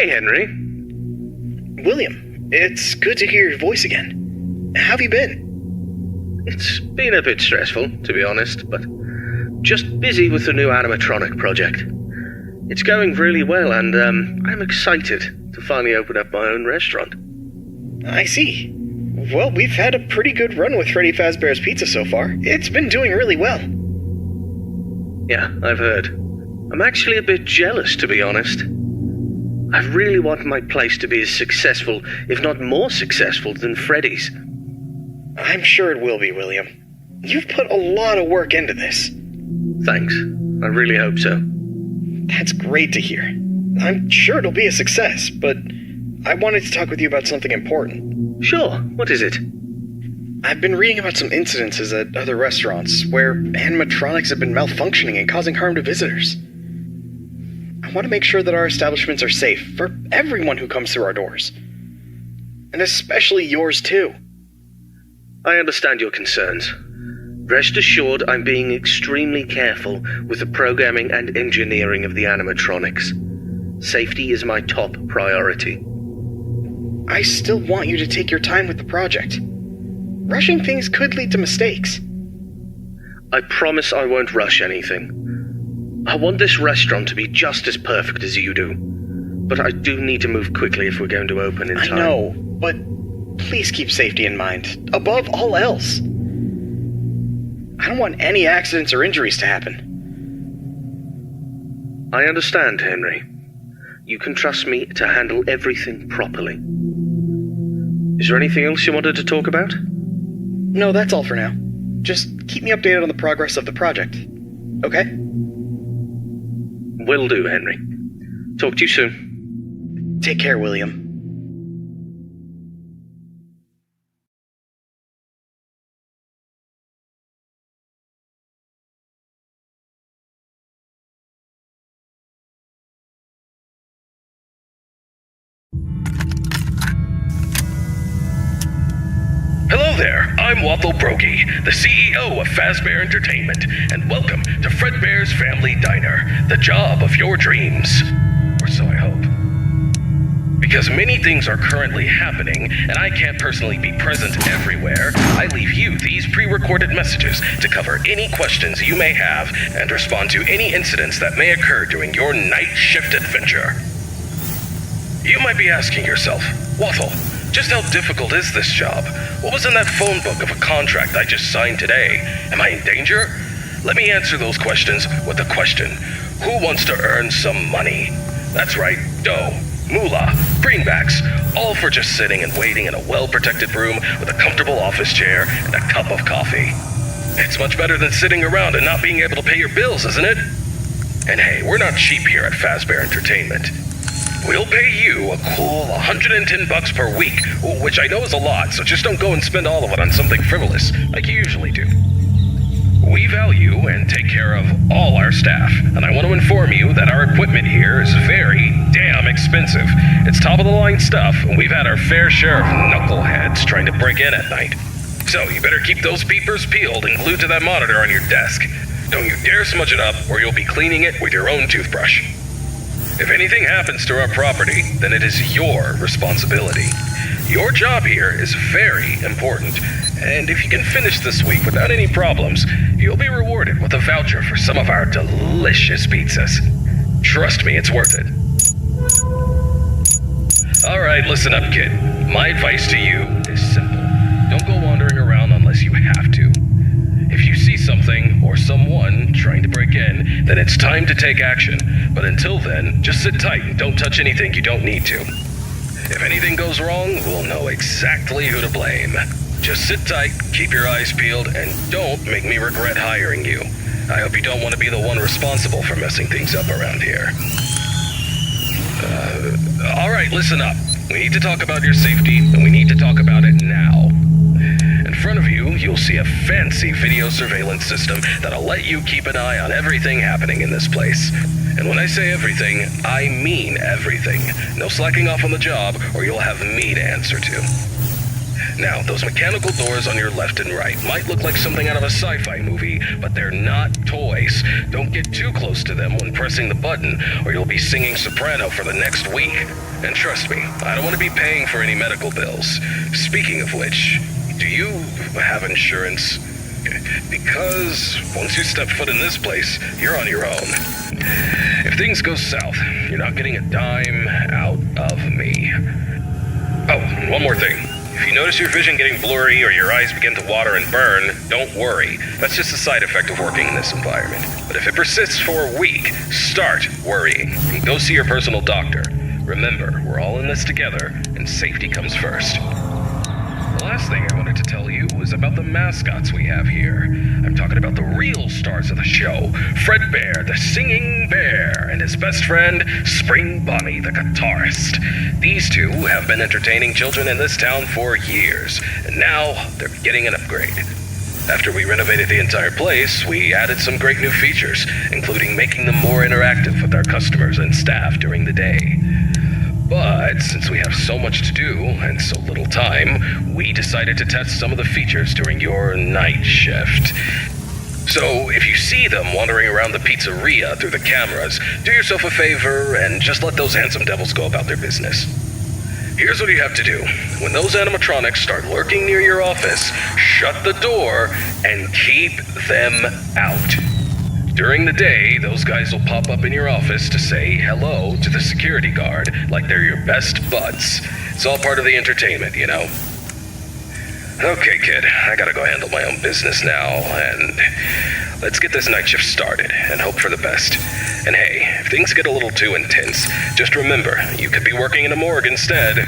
Hey, Henry. William, it's good to hear your voice again. How have you been? It's been a bit stressful, to be honest, but just busy with the new animatronic project. It's going really well, and I'm excited to finally open up my own restaurant. I see. Well, we've had a pretty good run with Freddy Fazbear's Pizza so far. It's been doing really well. Yeah, I've heard. I'm actually a bit jealous, to be honest. I really want my place to be as successful, if not more successful, than Freddy's. I'm sure it will be, William. You've put a lot of work into this. Thanks. I really hope so. That's great to hear. I'm sure it'll be a success, but I wanted to talk with you about something important. Sure. What is it? I've been reading about some incidences at other restaurants where animatronics have been malfunctioning and causing harm to visitors. I want to make sure that our establishments are safe for everyone who comes through our doors. And especially yours, too. I understand your concerns. Rest assured I'm being extremely careful with the programming and engineering of the animatronics. Safety is my top priority. I still want you to take your time with the project. Rushing things could lead to mistakes. I promise I won't rush anything. I want this restaurant to be just as perfect as you do. But I do need to move quickly if we're going to open in time. I know, but please keep safety in mind, above all else. I don't want any accidents or injuries to happen. I understand, Henry. You can trust me to handle everything properly. Is there anything else you wanted to talk about? No, that's all for now. Just keep me updated on the progress of the project. Okay? Will do, Henry. Talk to you soon. Take care, William. Hello there, I'm Waffle Brokey, the CEO of Fazbear Entertainment, and welcome to Fredbears Family Diner, the job of your dreams. Or so I hope. Because many things are currently happening, and I can't personally be present everywhere, I leave you these pre-recorded messages to cover any questions you may have and respond to any incidents that may occur during your night shift adventure. You might be asking yourself, Waffle, just how difficult is this job? What was in that phone book of a contract I just signed today? Am I in danger? Let me answer those questions with a question. Who wants to earn some money? That's right, dough, moolah, greenbacks, all for just sitting and waiting in a well-protected room with a comfortable office chair and a cup of coffee. It's much better than sitting around and not being able to pay your bills, isn't it? And hey, we're not cheap here at Fazbear Entertainment. We'll pay you a cool $110 per week, which I know is a lot, so just don't go and spend all of it on something frivolous, like you usually do. We value and take care of all our staff, and I want to inform you that our equipment here is very damn expensive. It's top-of-the-line stuff, and we've had our fair share of knuckleheads trying to break in at night. So you better keep those peepers peeled and glued to that monitor on your desk. Don't you dare smudge it up, or you'll be cleaning it with your own toothbrush. If anything happens to our property, then it is your responsibility. Your job here is very important, and if you can finish this week without any problems, you'll be rewarded with a voucher for some of our delicious pizzas. Trust me, it's worth it. Alright, listen up, kid. My advice to you is simple. Don't go wandering around unless you have to. If you see something or someone trying to break in, then it's time to take action. But until then, just sit tight and don't touch anything you don't need to. If anything goes wrong, we'll know exactly who to blame. Just sit tight, keep your eyes peeled, and don't make me regret hiring you. I hope you don't want to be the one responsible for messing things up around here. Alright, listen up. We need to talk about your safety, and we need to talk about it now. In front of you, you'll see a fancy video surveillance system that'll let you keep an eye on everything happening in this place. And when I say everything, I mean everything. No slacking off on the job, or you'll have me to answer to. Now, those mechanical doors on your left and right might look like something out of a sci-fi movie, but they're not toys. Don't get too close to them when pressing the button, or you'll be singing soprano for the next week. And trust me, I don't want to be paying for any medical bills. Speaking of which, do you have insurance? Because once you step foot in this place, you're on your own. If things go south, you're not getting a dime out of me. Oh, and one more thing. If you notice your vision getting blurry or your eyes begin to water and burn, don't worry. That's just a side effect of working in this environment. But if it persists for a week, start worrying and go see your personal doctor. Remember, we're all in this together, and safety comes first. The last thing I wanted to tell you was about the mascots we have here. I'm talking about the real stars of the show, Fredbear, the singing bear, and his best friend, Spring Bonnie, the guitarist. These two have been entertaining children in this town for years, and now they're getting an upgrade. After we renovated the entire place, we added some great new features, including making them more interactive with our customers and staff during the day. But since we have so much to do and so little time, we decided to test some of the features during your night shift. So if you see them wandering around the pizzeria through the cameras, do yourself a favor and just let those handsome devils go about their business. Here's what you have to do. When those animatronics start lurking near your office, shut the door and keep them out. During the day, those guys will pop up in your office to say hello to the security guard like they're your best buds. It's all part of the entertainment, you know. Okay, kid, I gotta go handle my own business now, and let's get this night shift started and hope for the best. And hey, if things get a little too intense, just remember, you could be working in a morgue instead.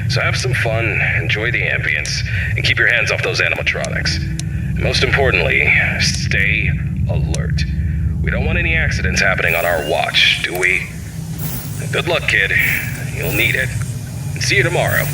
So have some fun, enjoy the ambience, and keep your hands off those animatronics. And most importantly, stay alert. We don't want any accidents happening on our watch, do we? Good luck, kid. You'll need it. And see you tomorrow.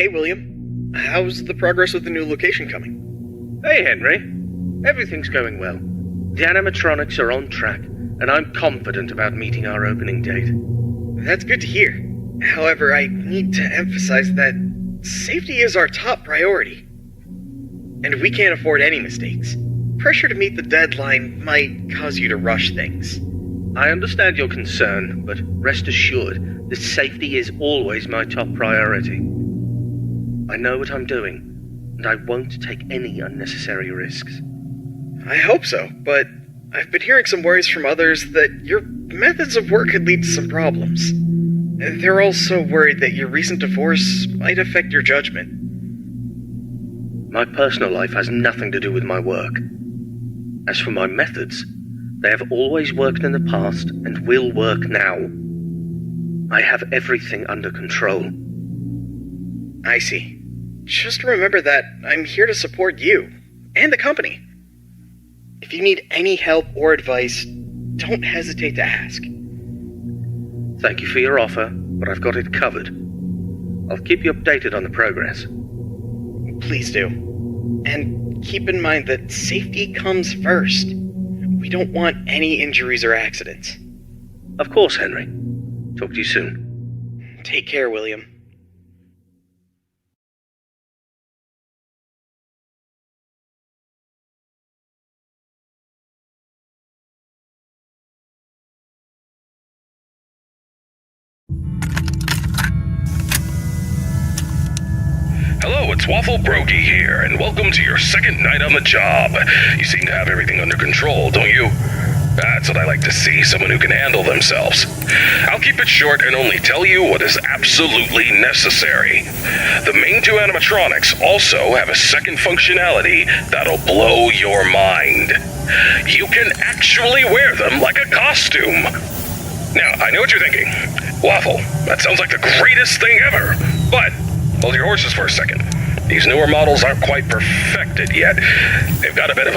Hey, William. How's the progress with the new location coming? Hey, Henry. Everything's going well. The animatronics are on track, and I'm confident about meeting our opening date. That's good to hear. However, I need to emphasize that safety is our top priority. And we can't afford any mistakes. Pressure to meet the deadline might cause you to rush things. I understand your concern, but rest assured that safety is always my top priority. I know what I'm doing, and I won't take any unnecessary risks. I hope so, but I've been hearing some worries from others that your methods of work could lead to some problems. They're also worried that your recent divorce might affect your judgment. My personal life has nothing to do with my work. As for my methods, they have always worked in the past and will work now. I have everything under control. I see. Just remember that I'm here to support you and the company. If you need any help or advice, don't hesitate to ask. Thank you for your offer, but I've got it covered. I'll keep you updated on the progress. Please do. And keep in mind that safety comes first. We don't want any injuries or accidents. Of course, Henry. Talk to you soon. Take care, William. Hello, it's Waffle Brokey here, and welcome to your second night on the job. You seem to have everything under control, don't you? That's what I like to see, someone who can handle themselves. I'll keep it short and only tell you what is absolutely necessary. The main two animatronics also have a second functionality that'll blow your mind. You can actually wear them like a costume. Now, I know what you're thinking. Waffle, that sounds like the greatest thing ever. But hold your horses for a second. These newer models aren't quite perfected yet. They've got a bit of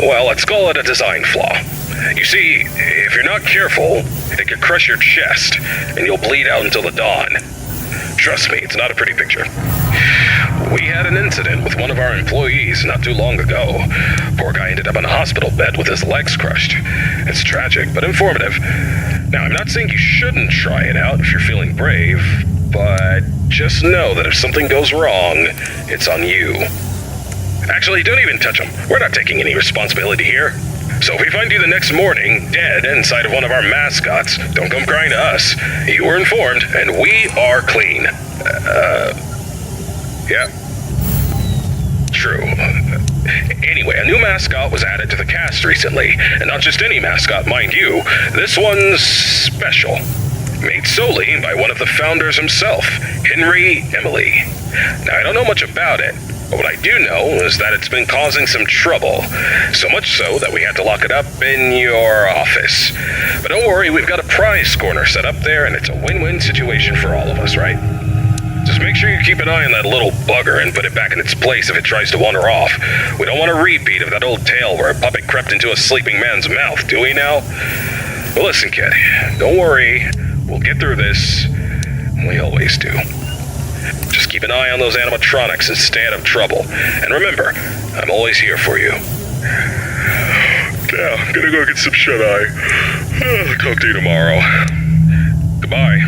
well, let's call it a design flaw. You see, if you're not careful, it could crush your chest, and you'll bleed out until the dawn. Trust me, it's not a pretty picture. We had an incident with one of our employees not too long ago. Poor guy ended up in a hospital bed with his legs crushed. It's tragic, but informative. Now, I'm not saying you shouldn't try it out if you're feeling brave, but just know that if something goes wrong, it's on you. Actually, don't even touch him. We're not taking any responsibility here. So if we find you the next morning, dead inside of one of our mascots, don't come crying to us. You were informed, and we are clean. Yeah. True. Anyway, a new mascot was added to the cast recently, and not just any mascot, mind you. This one's special. Made solely by one of the founders himself, Henry Emily. Now, I don't know much about it, but what I do know is that it's been causing some trouble. So much so that we had to lock it up in your office. But don't worry, we've got a prize corner set up there, and it's a win-win situation for all of us, right? Just make sure you keep an eye on that little bugger and put it back in its place if it tries to wander off. We don't want a repeat of that old tale where a puppet crept into a sleeping man's mouth, do we now? But listen, kid, don't worry. We'll get through this. We always do. Just keep an eye on those animatronics and stay out of trouble. And remember, I'm always here for you. Yeah, I'm gonna go get some shut-eye. Talk to you tomorrow. Goodbye.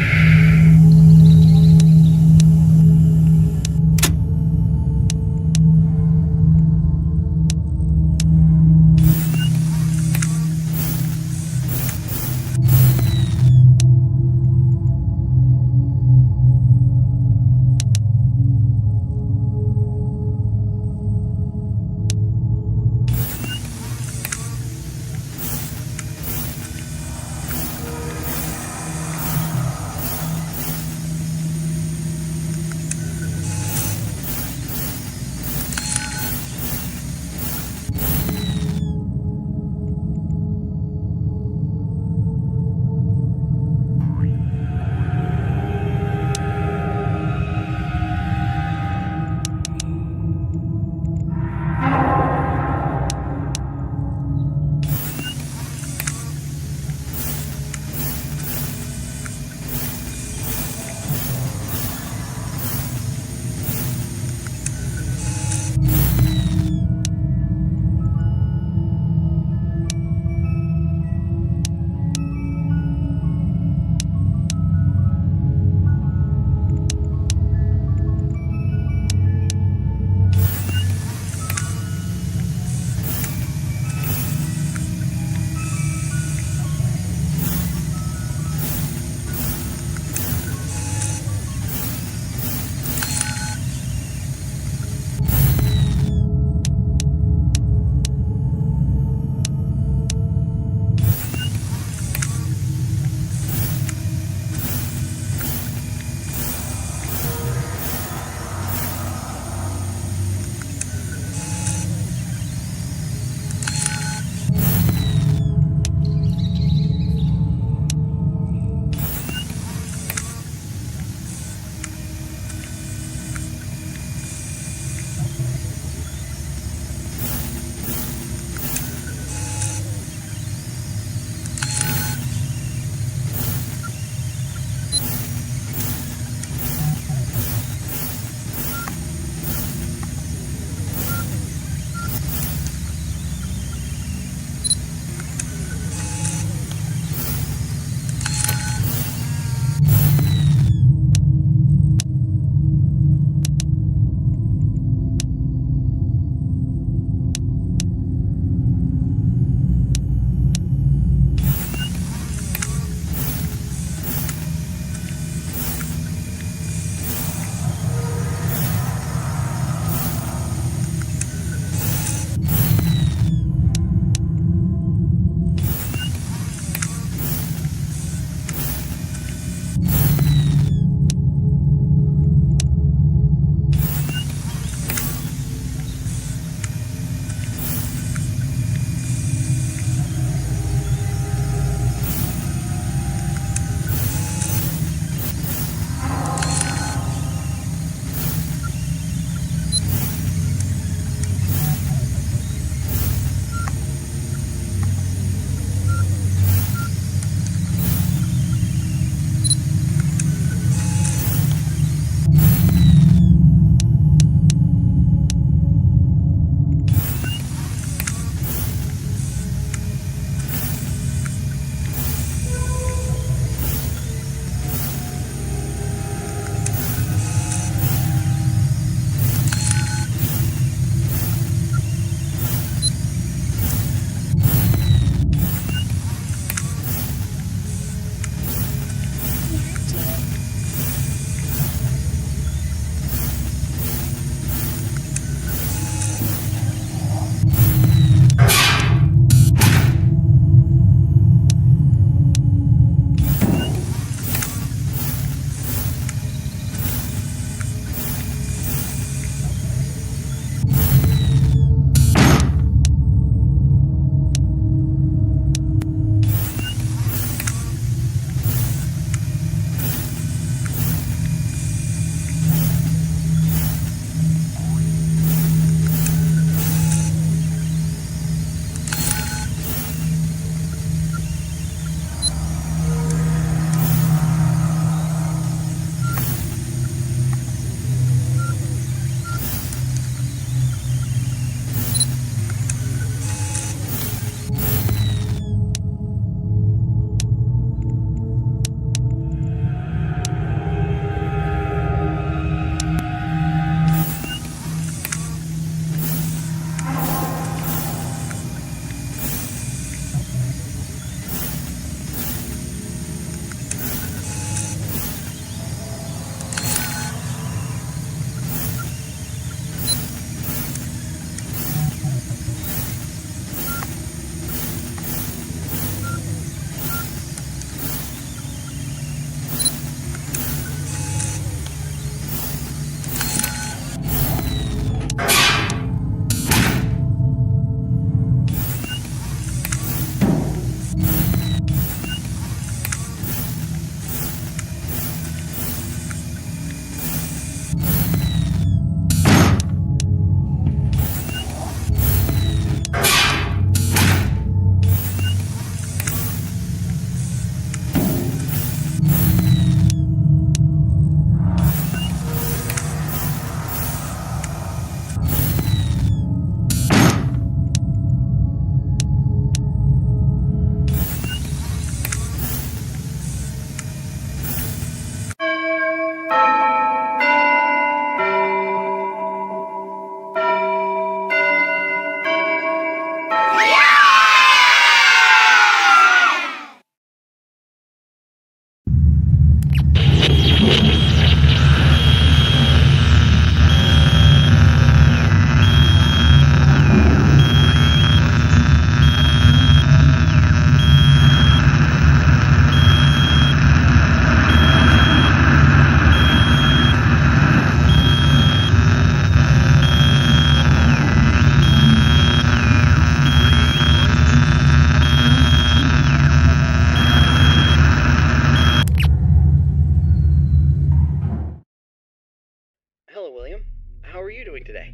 Hello, William. How are you doing today?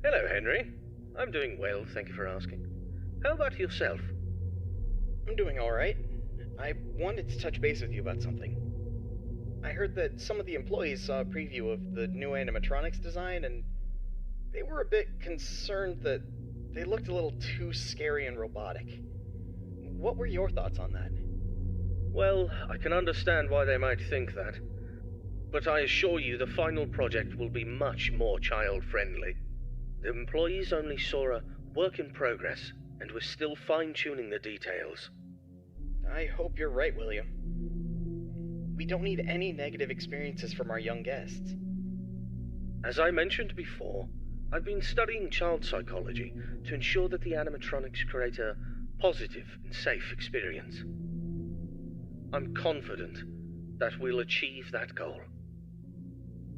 Hello, Henry. I'm doing well, thank you for asking. How about yourself? I'm doing alright. I wanted to touch base with you about something. I heard that some of the employees saw a preview of the new animatronics design, and they were a bit concerned that they looked a little too scary and robotic. What were your thoughts on that? Well, I can understand why they might think that. But I assure you the final project will be much more child-friendly. The employees only saw a work in progress, and we're still fine-tuning the details. I hope you're right, William. We don't need any negative experiences from our young guests. As I mentioned before, I've been studying child psychology to ensure that the animatronics create a positive and safe experience. I'm confident that we'll achieve that goal.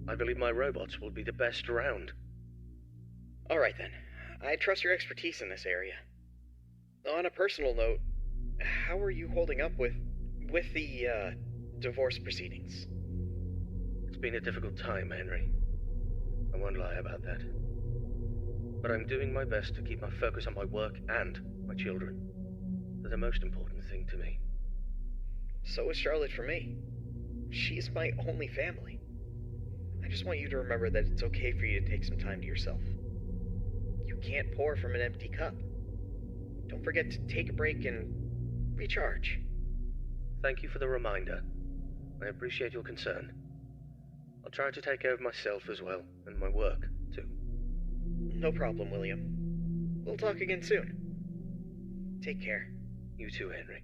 I believe my robots will be the best around. Alright then. I trust your expertise in this area. On a personal note, how are you holding up with the divorce proceedings? It's been a difficult time, Henry. I won't lie about that. But I'm doing my best to keep my focus on my work and my children. They're the most important thing to me. So is Charlotte for me. She's my only family. I just want you to remember that it's okay for you to take some time to yourself. You can't pour from an empty cup. Don't forget to take a break and recharge. Thank you for the reminder. I appreciate your concern. I'll try to take care of myself as well, and my work, too. No problem, William. We'll talk again soon. Take care. You too, Henry.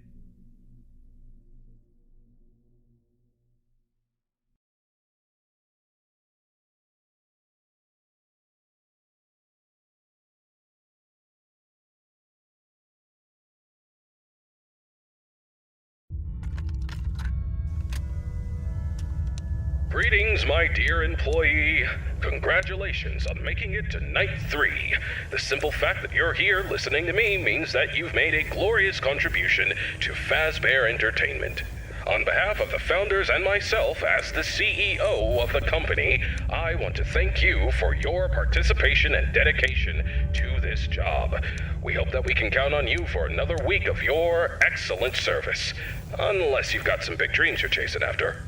Greetings, my dear employee. Congratulations on making it to night 3. The simple fact that you're here listening to me means that you've made a glorious contribution to Fazbear Entertainment. On behalf of the founders and myself as the CEO of the company, I want to thank you for your participation and dedication to this job. We hope that we can count on you for another week of your excellent service. Unless you've got some big dreams you're chasing after.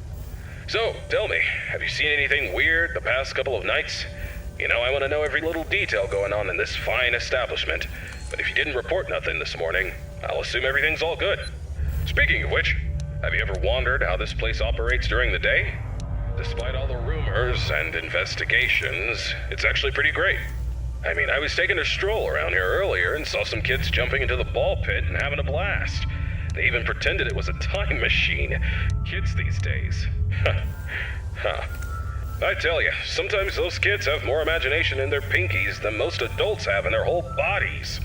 So, tell me, have you seen anything weird the past couple of nights? You know, I want to know every little detail going on in this fine establishment. But if you didn't report nothing this morning, I'll assume everything's all good. Speaking of which, have you ever wondered how this place operates during the day? Despite all the rumors and investigations, it's actually pretty great. I mean, I was taking a stroll around here earlier and saw some kids jumping into the ball pit and having a blast. They even pretended it was a time machine. Kids these days. I tell you, sometimes those kids have more imagination in their pinkies than most adults have in their whole bodies.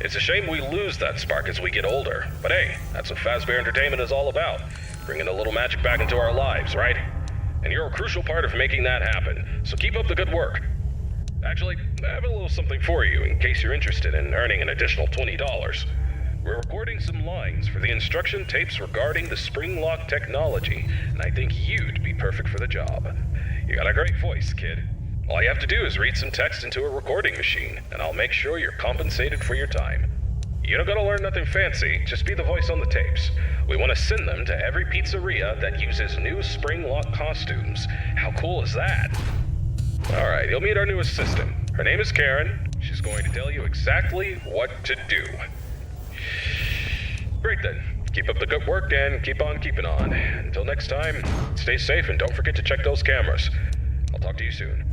It's a shame we lose that spark as we get older. But hey, that's what Fazbear Entertainment is all about. Bringing a little magic back into our lives, right? And you're a crucial part of making that happen. So keep up the good work. Actually, I have a little something for you in case you're interested in earning an additional $20. We're recording some lines for the instruction tapes regarding the spring lock technology, and I think you'd be perfect for the job. You got a great voice, kid. All you have to do is read some text into a recording machine, and I'll make sure you're compensated for your time. You don't gotta learn nothing fancy, just be the voice on the tapes. We want to send them to every pizzeria that uses new spring lock costumes. How cool is that? Alright, you'll meet our new assistant. Her name is Karen. She's going to tell you exactly what to do. Great then. Keep up the good work and keep on keeping on. Until next time, stay safe and don't forget to check those cameras. I'll talk to you soon.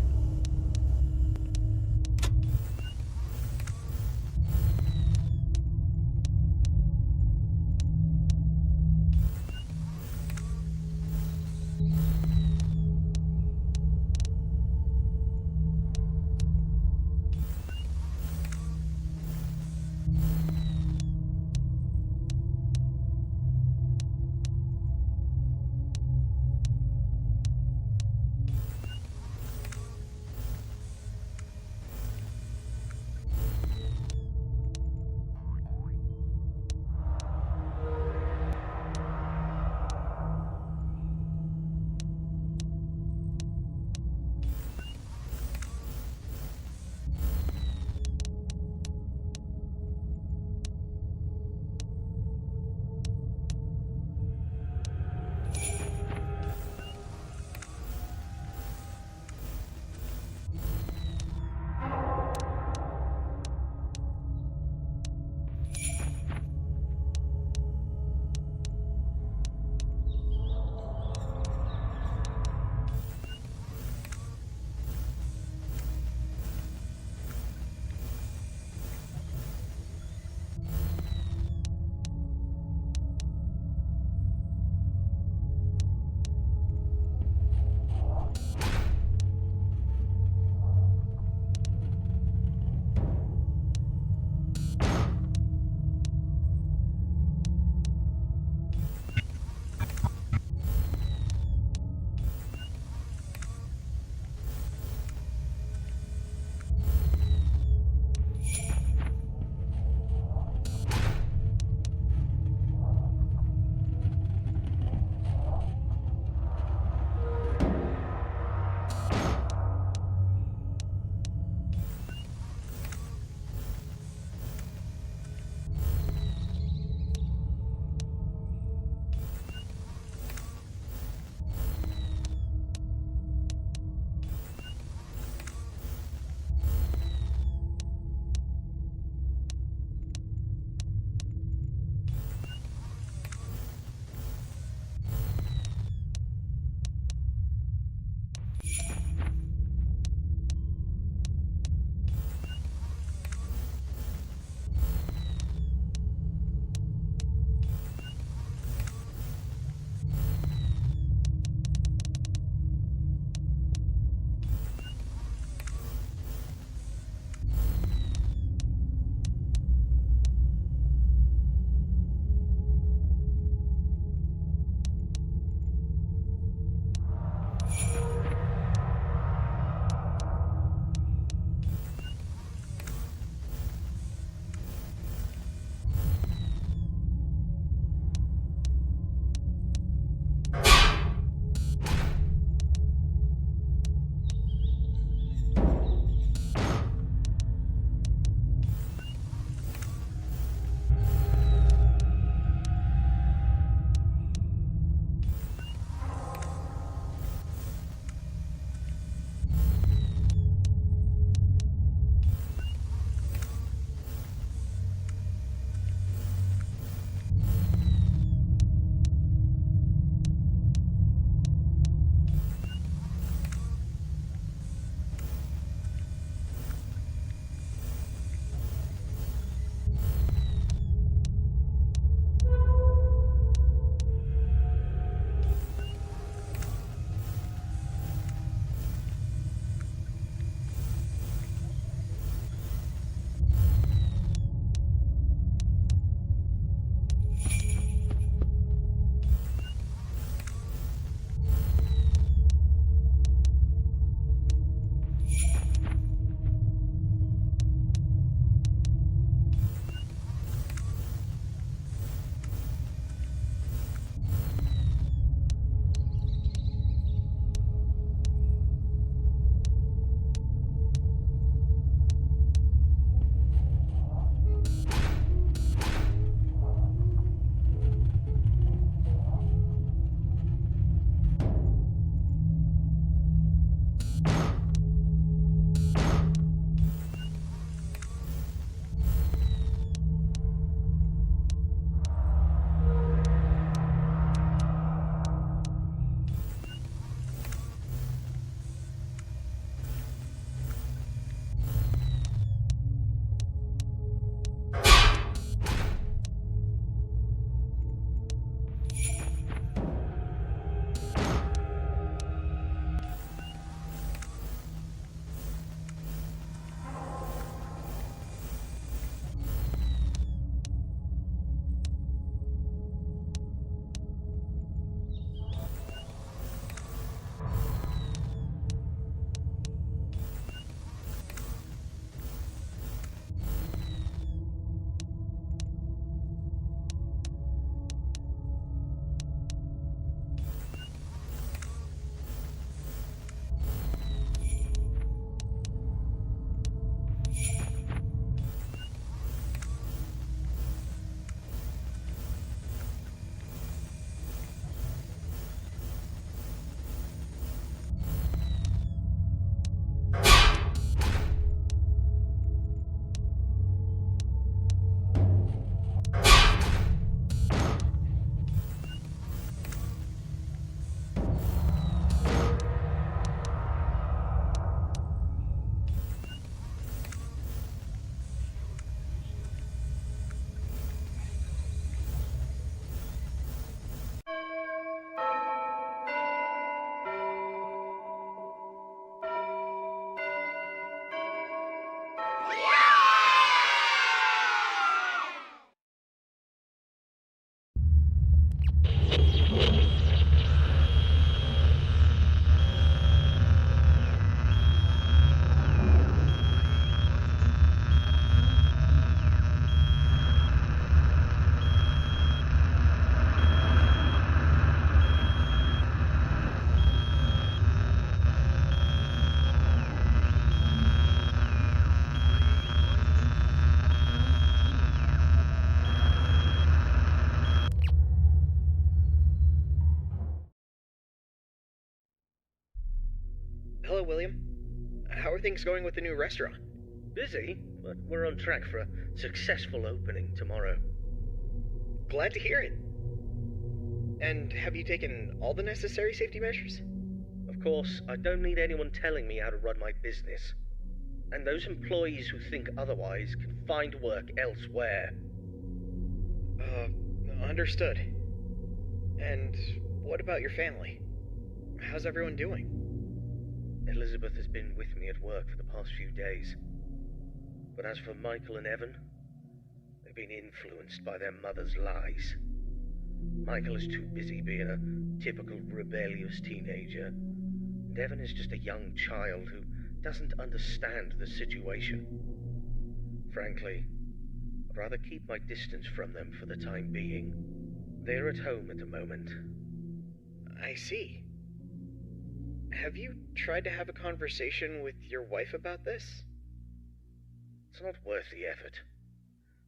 Hello, William. How are things going with the new restaurant? Busy, but we're on track for a successful opening tomorrow. Glad to hear it. And have you taken all the necessary safety measures? Of course, I don't need anyone telling me how to run my business. And those employees who think otherwise can find work elsewhere. Understood. And what about your family? How's everyone doing? Elizabeth has been with me at work for the past few days. But as for Michael and Evan, they've been influenced by their mother's lies. Michael is too busy being a typical rebellious teenager, and Evan is just a young child who doesn't understand the situation. Frankly, I'd rather keep my distance from them for the time being. They're at home at the moment. I see. Have you tried to have a conversation with your wife about this? It's not worth the effort.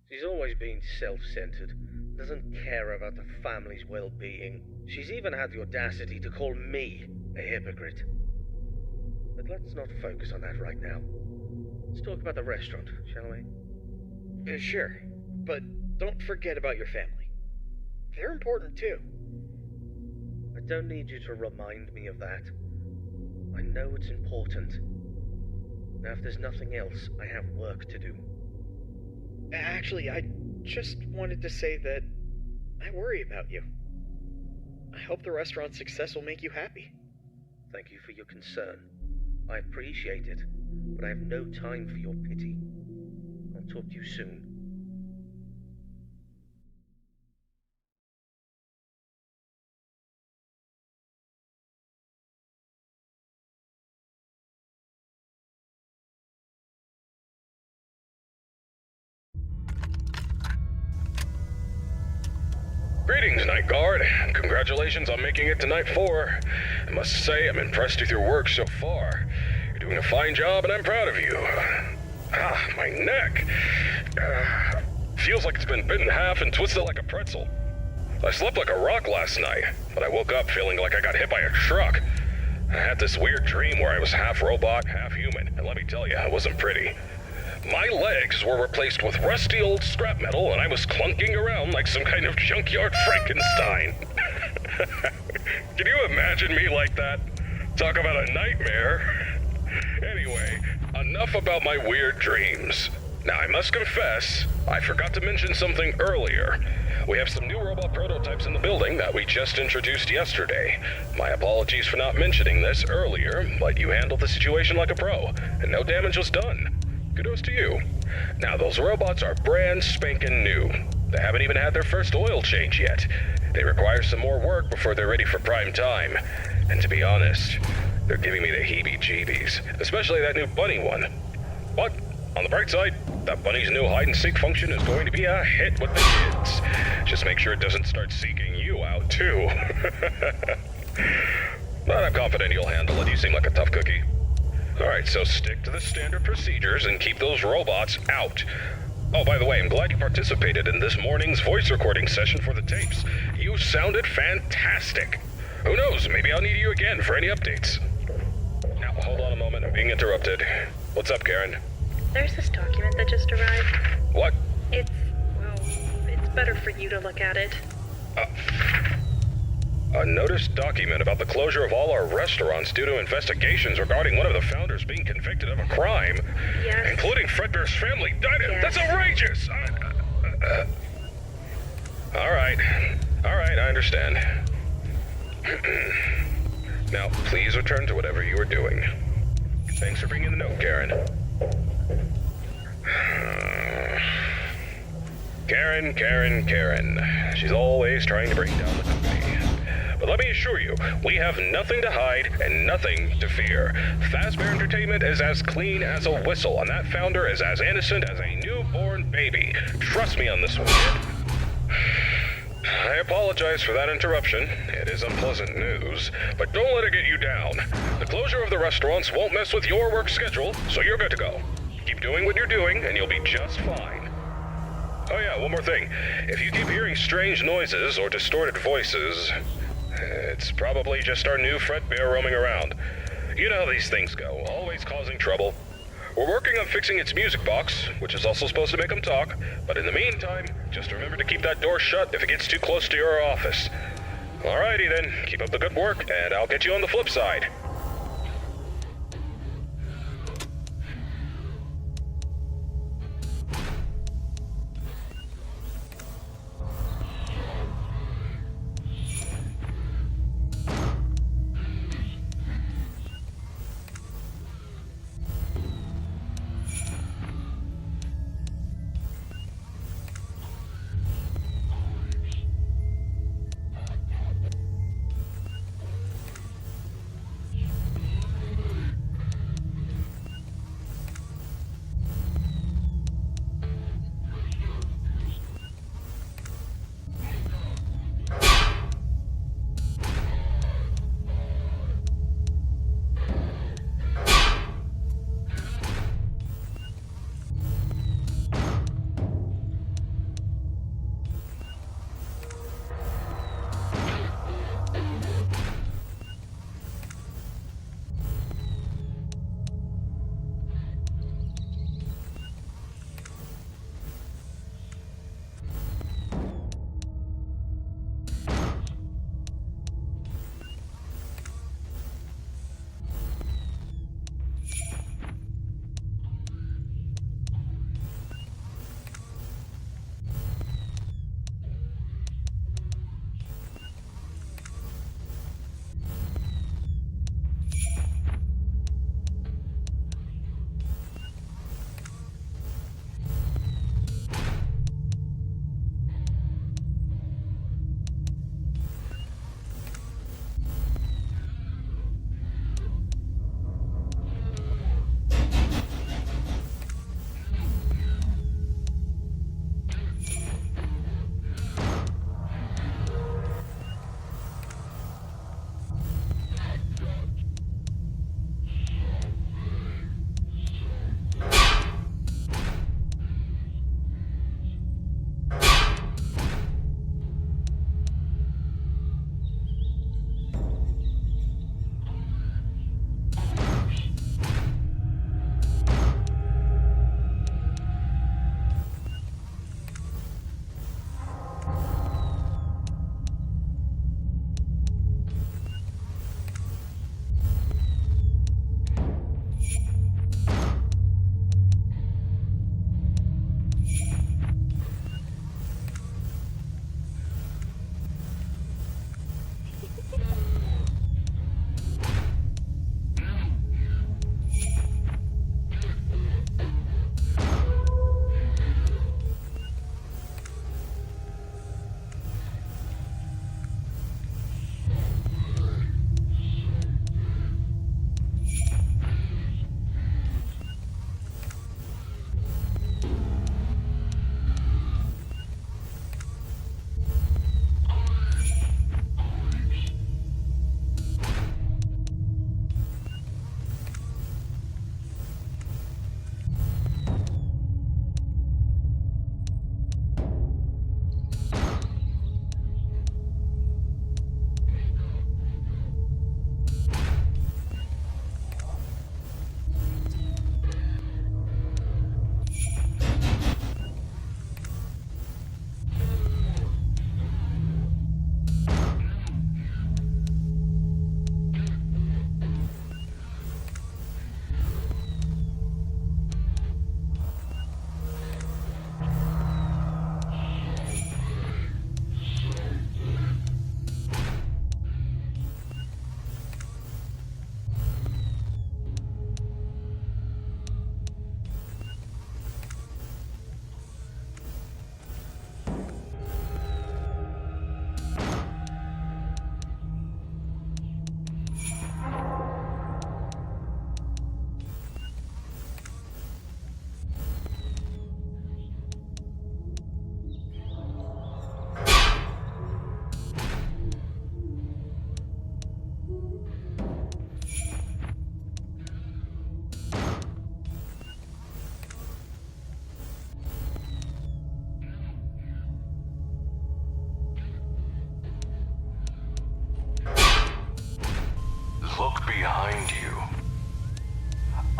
She's always been self-centered, doesn't care about the family's well-being. She's even had the audacity to call me a hypocrite. But let's not focus on that right now. Let's talk about the restaurant, shall we? Sure, but don't forget about your family. They're important too. I don't need you to remind me of that. I know it's important. Now, if there's nothing else, I have work to do. Actually, I just wanted to say that I worry about you. I hope the restaurant's success will make you happy. Thank you for your concern. I appreciate it, but I have no time for your pity. I'll talk to you soon. Greetings, Night Guard. Congratulations on making it to Night 4. I must say I'm impressed with your work so far. You're doing a fine job and I'm proud of you. My neck. Feels like it's been bitten in half and twisted like a pretzel. I slept like a rock last night, but I woke up feeling like I got hit by a truck. I had this weird dream where I was half robot, half human, and let me tell you, it wasn't pretty. My legs were replaced with rusty old scrap metal, and I was clunking around like some kind of junkyard Frankenstein. Can you imagine me like that? Talk about a nightmare. Anyway, enough about my weird dreams. Now, I must confess, I forgot to mention something earlier. We have some new robot prototypes in the building that we just introduced yesterday. My apologies for not mentioning this earlier, but you handled the situation like a pro, and no damage was done. Kudos to you. Now, those robots are brand spanking new. They haven't even had their first oil change yet. They require some more work before they're ready for prime time. And to be honest, they're giving me the heebie-jeebies, especially that new bunny one. But, on the bright side, that bunny's new hide-and-seek function is going to be a hit with the kids. Just make sure it doesn't start seeking you out, too. But I'm confident you'll handle it. You seem like a tough cookie. Alright, so stick to the standard procedures and keep those robots out. Oh, by the way, I'm glad you participated in this morning's voice recording session for the tapes. You sounded fantastic. Who knows, maybe I'll need you again for any updates. Now, hold on a moment, I'm being interrupted. What's up, Karen? There's this document that just arrived. What? It's better for you to look at it. A notice document about the closure of all our restaurants due to investigations regarding one of the founders being convicted of a crime. Yes. Including Fredbear's family diner. Yes. That's outrageous! Alright, I understand. Now, please return to whatever you were doing. Thanks for bringing the note, Karen. Karen. She's always trying to bring down the company. But let me assure you, we have nothing to hide and nothing to fear. Fazbear Entertainment is as clean as a whistle, and that founder is as innocent as a newborn baby. Trust me on this one, kid. I apologize for that interruption. It is unpleasant news, but don't let it get you down. The closure of the restaurants won't mess with your work schedule, so you're good to go. Keep doing what you're doing, and you'll be just fine. Oh yeah, one more thing. If you keep hearing strange noises or distorted voices, it's probably just our new Fredbear roaming around. You know how these things go, always causing trouble. We're working on fixing its music box, which is also supposed to make them talk, but in the meantime, just remember to keep that door shut if it gets too close to your office. Alrighty then, keep up the good work, and I'll get you on the flip side.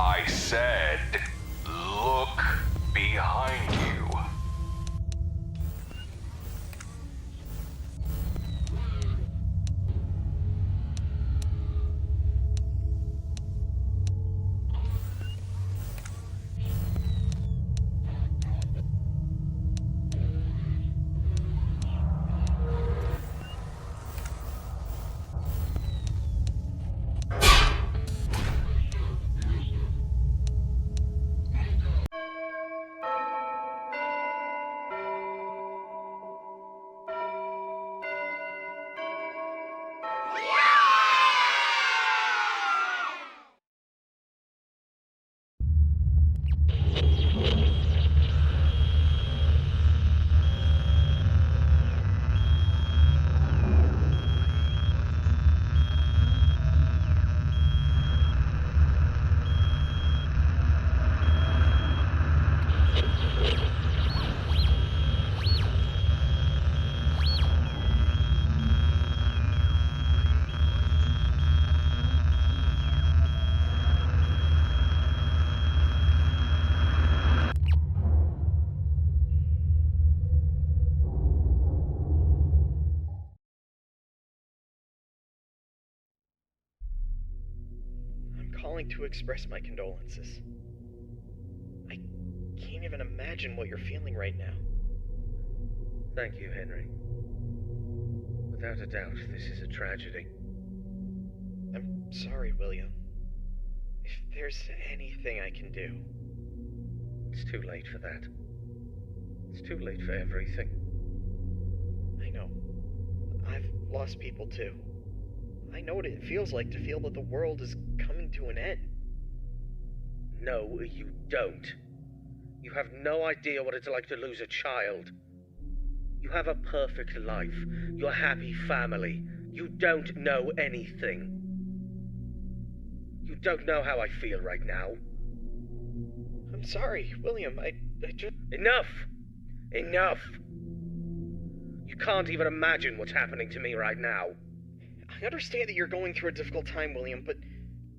I said, look behind you. Calling to express my condolences. I can't even imagine what you're feeling right now. Thank you, Henry. Without a doubt, this is a tragedy. I'm sorry, William. If there's anything I can do... It's too late for that. It's too late for everything. I know. I've lost people too. I know what it feels like to feel that the world is coming to an end. No, you don't. You have no idea what it's like to lose a child. You have a perfect life. Your happy family. You don't know anything. You don't know how I feel right now. I'm sorry, William. I just... Enough! Enough! You can't even imagine what's happening to me right now. I understand that you're going through a difficult time, William, but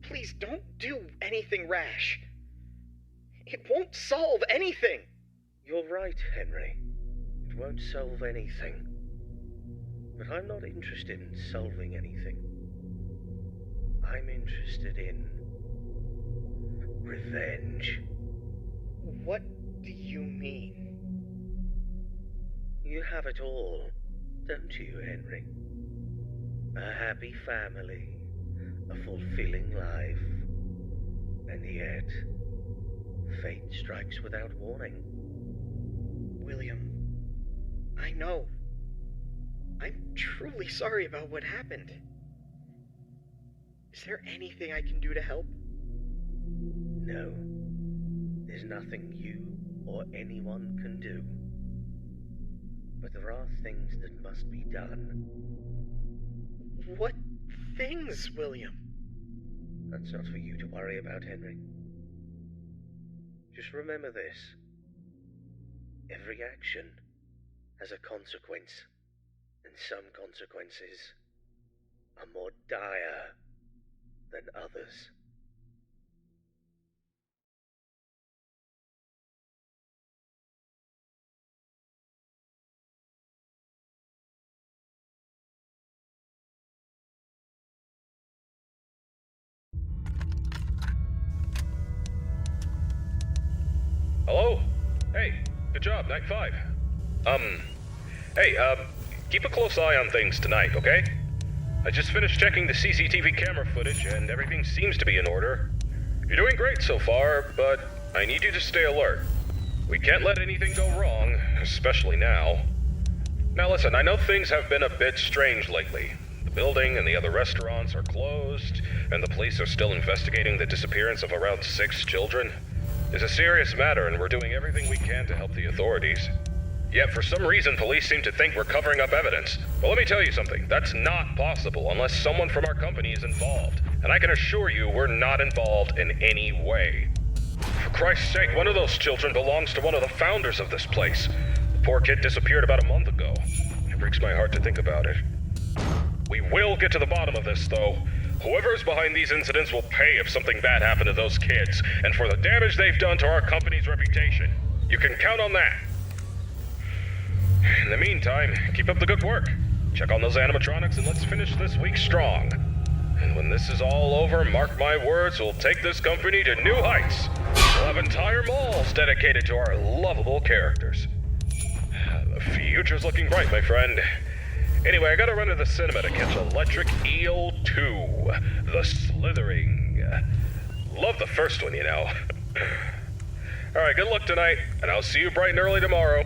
please don't do anything rash. It won't solve anything. You're right, Henry. It won't solve anything. But I'm not interested in solving anything. I'm interested in... revenge. What do you mean? You have it all, don't you, Henry? A happy family, a fulfilling life, and yet, fate strikes without warning. William, I know. I'm truly sorry about what happened. Is there anything I can do to help? No, there's nothing you or anyone can do. But there are things that must be done. What things, William? That's not for you to worry about, Henry. Just remember this. Every action has a consequence, and some consequences are more dire than others. Hello? Hey, good job, night 5. Keep a close eye on things tonight, okay? I just finished checking the CCTV camera footage and everything seems to be in order. You're doing great so far, but I need you to stay alert. We can't let anything go wrong, especially now. Now listen, I know things have been a bit strange lately. The building and the other restaurants are closed, and the police are still investigating the disappearance of around 6 children. It's a serious matter, and we're doing everything we can to help the authorities. Yet for some reason, police seem to think we're covering up evidence. But let me tell you something, that's not possible unless someone from our company is involved. And I can assure you we're not involved in any way. For Christ's sake, one of those children belongs to one of the founders of this place. The poor kid disappeared about a month ago. It breaks my heart to think about it. We will get to the bottom of this, though. Whoever's behind these incidents will pay if something bad happened to those kids, and for the damage they've done to our company's reputation. You can count on that. In the meantime, keep up the good work. Check on those animatronics and let's finish this week strong. And when this is all over, mark my words, we'll take this company to new heights. We'll have entire malls dedicated to our lovable characters. The future's looking bright, my friend. Anyway, I gotta run to the cinema to catch Electric Eel 2, The Slithering. Love the first one, you know. Alright, good luck tonight, and I'll see you bright and early tomorrow.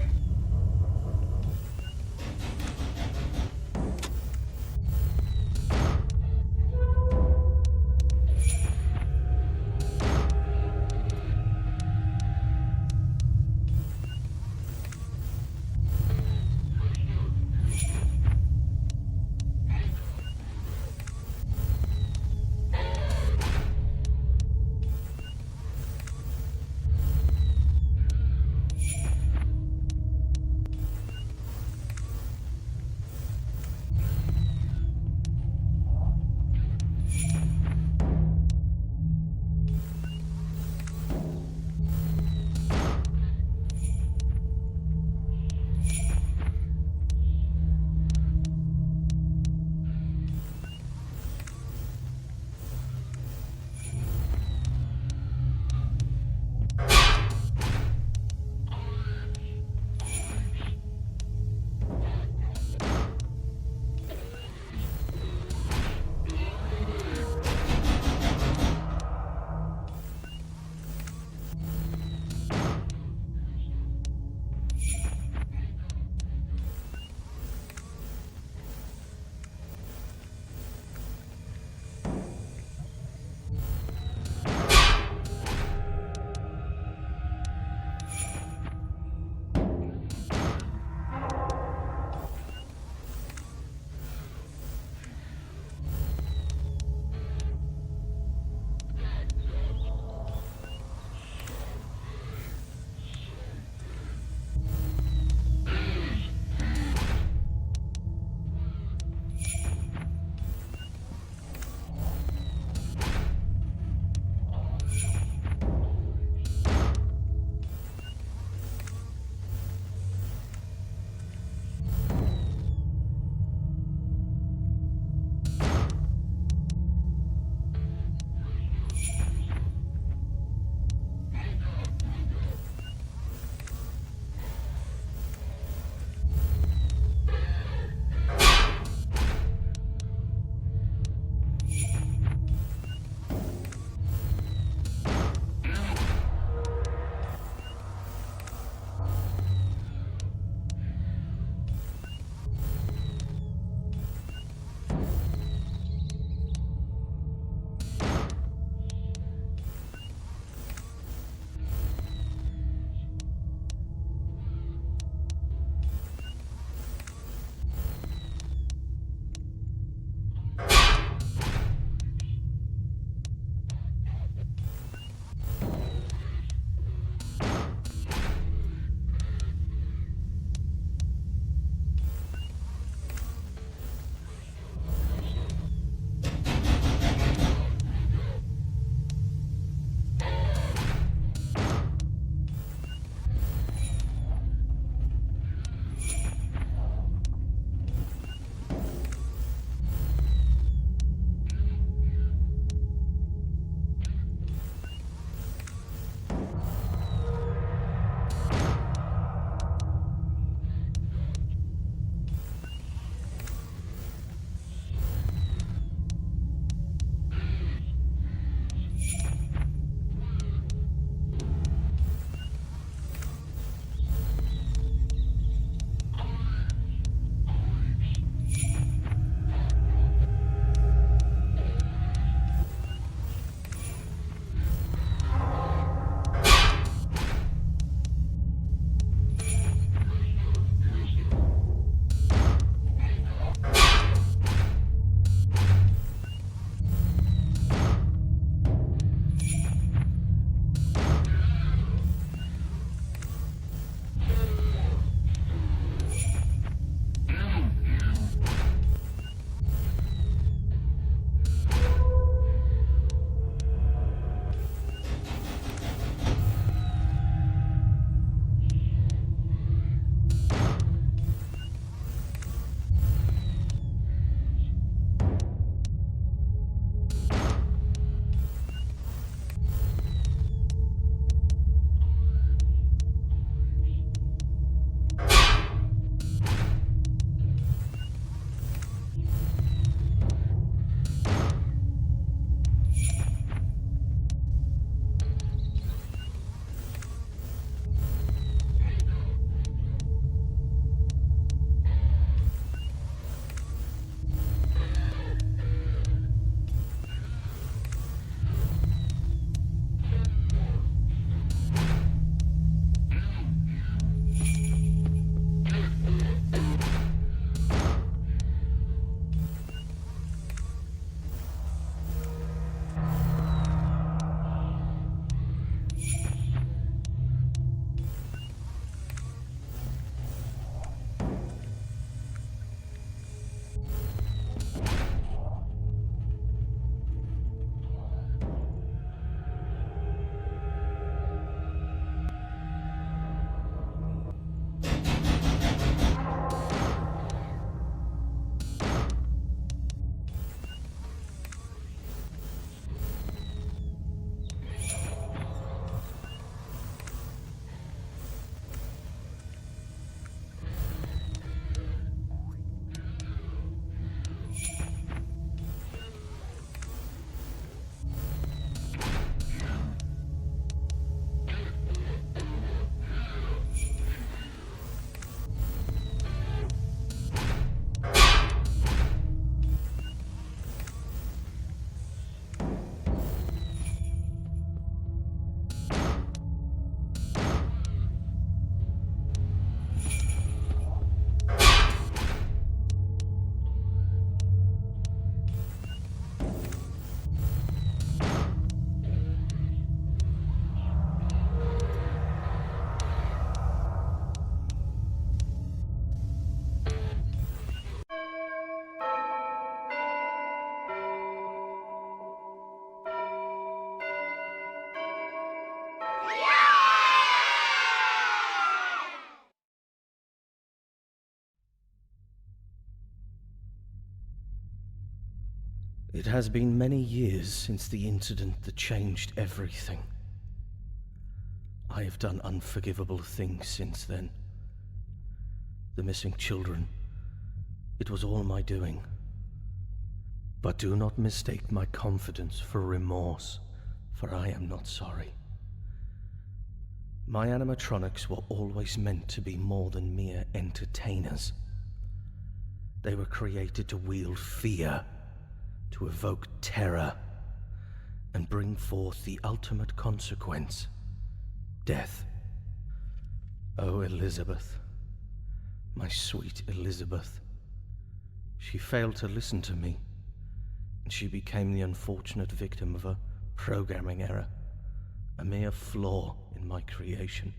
It has been many years since the incident that changed everything. I have done unforgivable things since then. The missing children, it was all my doing. But do not mistake my confidence for remorse, for I am not sorry. My animatronics were always meant to be more than mere entertainers. They were created to wield fear, to evoke terror, and bring forth the ultimate consequence, death. Oh, Elizabeth, my sweet Elizabeth. She failed to listen to me, and she became the unfortunate victim of a programming error, a mere flaw in my creation.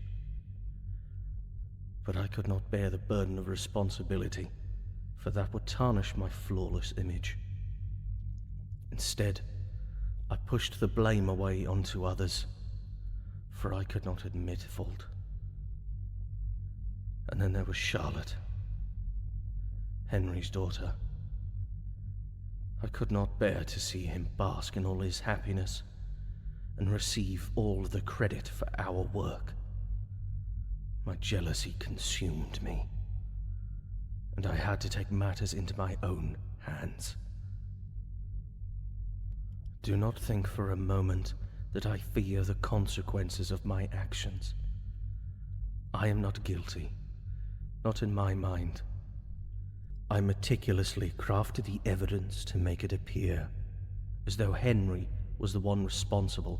But I could not bear the burden of responsibility, for that would tarnish my flawless image. Instead, I pushed the blame away onto others, for I could not admit fault. And then there was Charlotte, Henry's daughter. I could not bear to see him bask in all his happiness and receive all the credit for our work. My jealousy consumed me, and I had to take matters into my own hands. Do not think for a moment that I fear the consequences of my actions. I am not guilty, not in my mind. I meticulously crafted the evidence to make it appear as though Henry was the one responsible,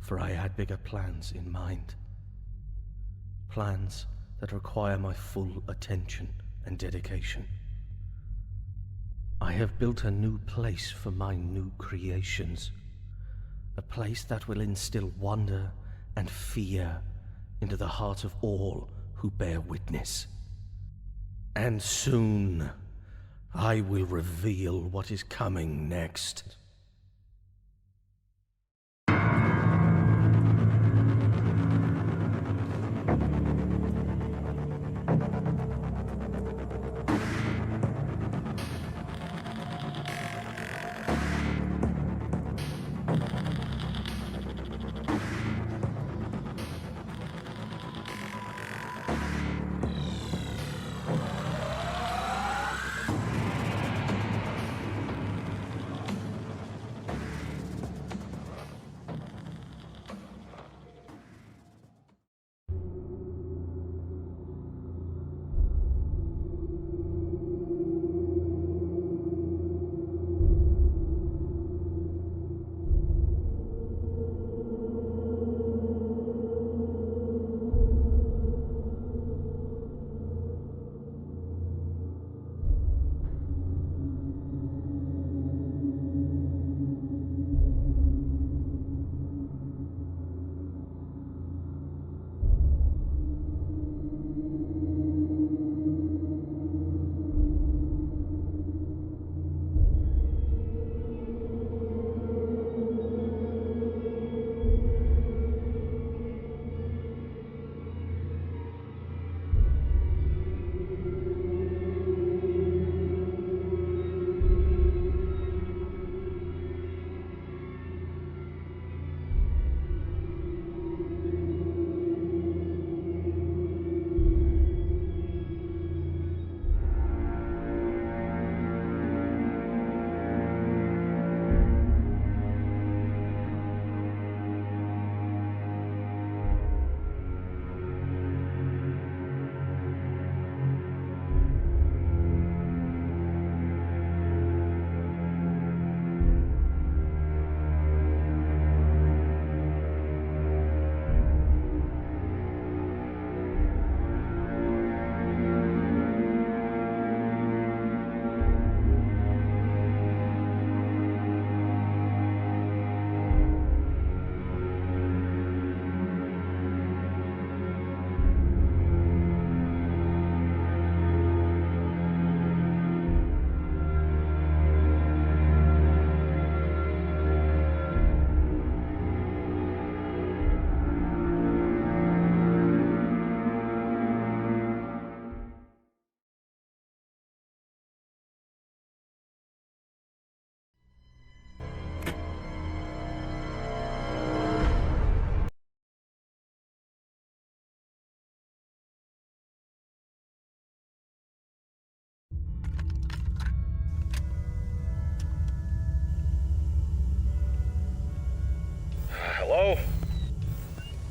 for I had bigger plans in mind. Plans that require my full attention and dedication. I have built a new place for my new creations, a place that will instill wonder and fear into the heart of all who bear witness. And soon, I will reveal what is coming next.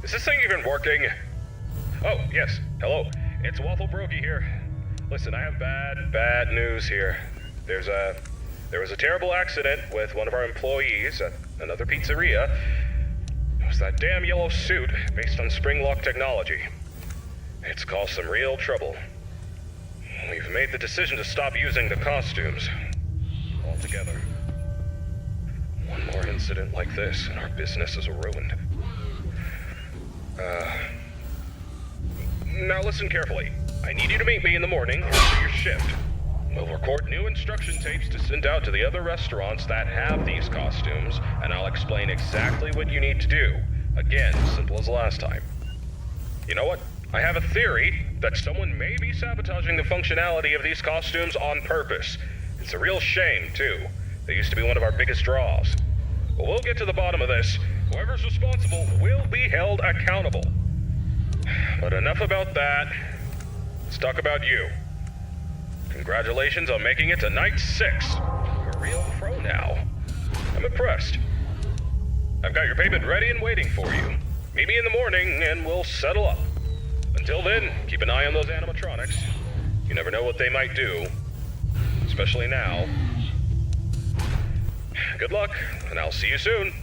Is this thing even working? Oh, yes. Hello. It's Waffle Brokey here. Listen, I have bad news here. There was a terrible accident with one of our employees at another pizzeria. It was that damn yellow suit based on spring lock technology. It's caused some real trouble. We've made the decision to stop using the costumes altogether. One more incident like this and our business is ruined. Now listen carefully. I need you to meet me in the morning after your shift. We'll record new instruction tapes to send out to the other restaurants that have these costumes, and I'll explain exactly what you need to do. Again, simple as last time. You know what? I have a theory that someone may be sabotaging the functionality of these costumes on purpose. It's a real shame, too. They used to be one of our biggest draws. But we'll get to the bottom of this. Whoever's responsible will be held accountable. But enough about that. Let's talk about you. Congratulations on making it to night 6. You're a real pro now. I'm impressed. I've got your payment ready and waiting for you. Meet me in the morning and we'll settle up. Until then, keep an eye on those animatronics. You never know what they might do. Especially now. Good luck, and I'll see you soon.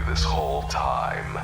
this whole time.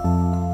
you